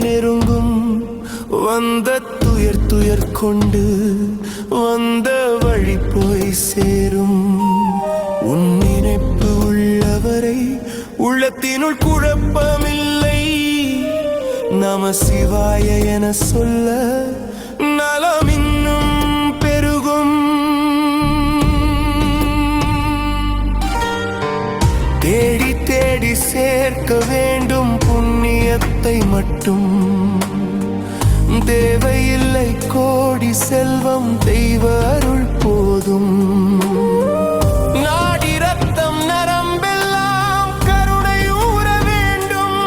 நெருங்கும் வந்த துயர் கொண்டு வந்த வழி போய் சேரும். உன் நினைப்பு உள்ளவரை உள்ளத்தினுள் குழப்பமில்லை. நம சிவாய என சொல்ல நலம் இன்னும் பெருகும். தேடி தேடி சேர்க்க வேண்டும் புண்ணியத்தை மட்டும். தேவையில்லை கோடி செல்வம், தெய்வ அருள் போதும். நாடி ரத்தம் நரம்பெல்லாம் கருணை ஊற வேண்டும்.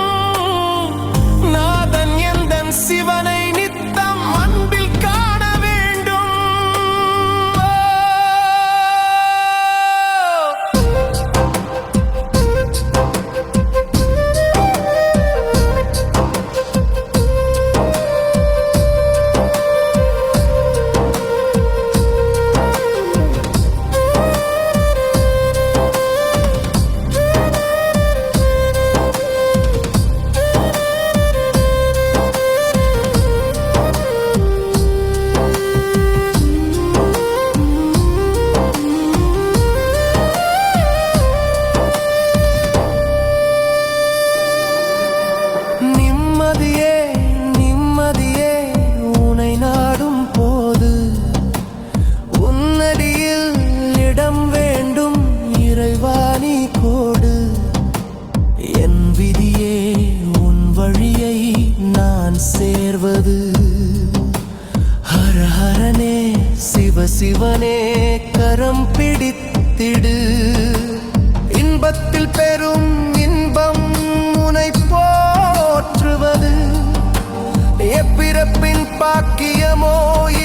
நாதன் எந்தன் சிவனை நித்தம் அன்பில் காண வேண்டும். சேர்வது ஹர ஹரனே சிவ சிவனே கரம் பிடித்திடு. இன்பத்தில் பெரும் இன்பம் உனை போற்றுவது. எப்பிறப்பின் பாக்கியமோ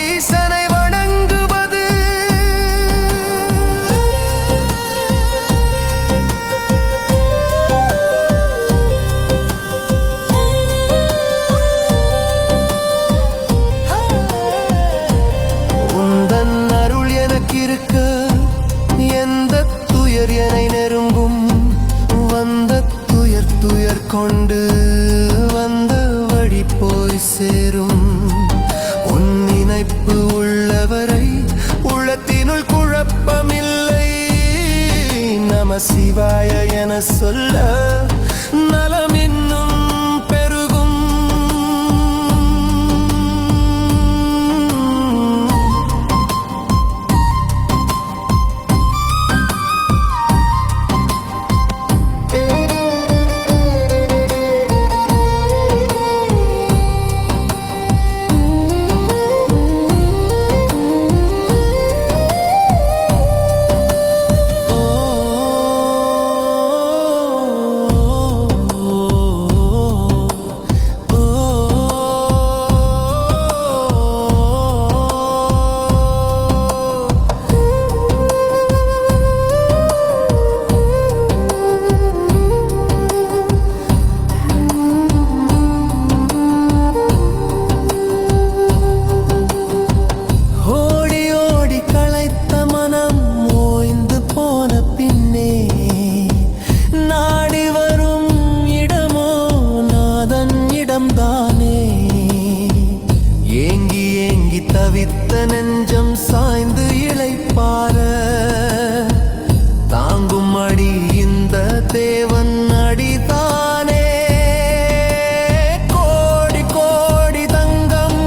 ஈசனை வணங்குவது. இருக்க எந்த துயர் என்னை நெருங்கும் வந்த துயர் கொண்டு வந்த வழி போய் சேரும். உன் நினைப்பு உள்ளவரை உள்ளத்தினுள் குழப்பமில்லை. நம சிவாய என சொல்ல நலம் இன்னும் பெருகும். தவித்த நெஞ்சம் சாய்ந்து இளைப்பார தாங்கும் அடி இந்த தேவன் அடிதானே. கோடி கோடி தங்கம்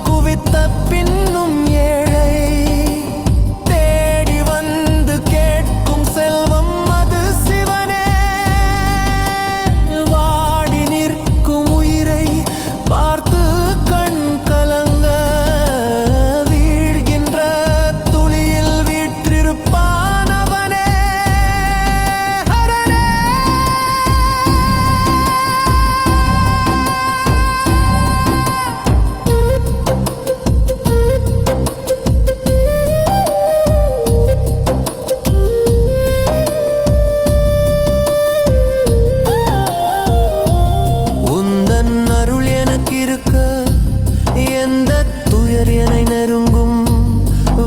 குவித்த பின்னும் ஏழை தேடி வந்து கேட்கும் செல்வம் அது சிவனே. வாடி நிற்கும் உயிரை பார்த்து கண் கலங்க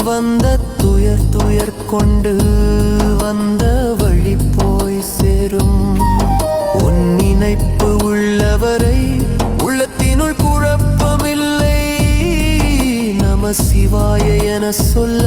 வந்த துயர் கொண்டு வந்த வழி போய் சேரும். உன் நினைப்பு உள்ளவரை உள்ளத்தினுள் சிவாய என சொல்ல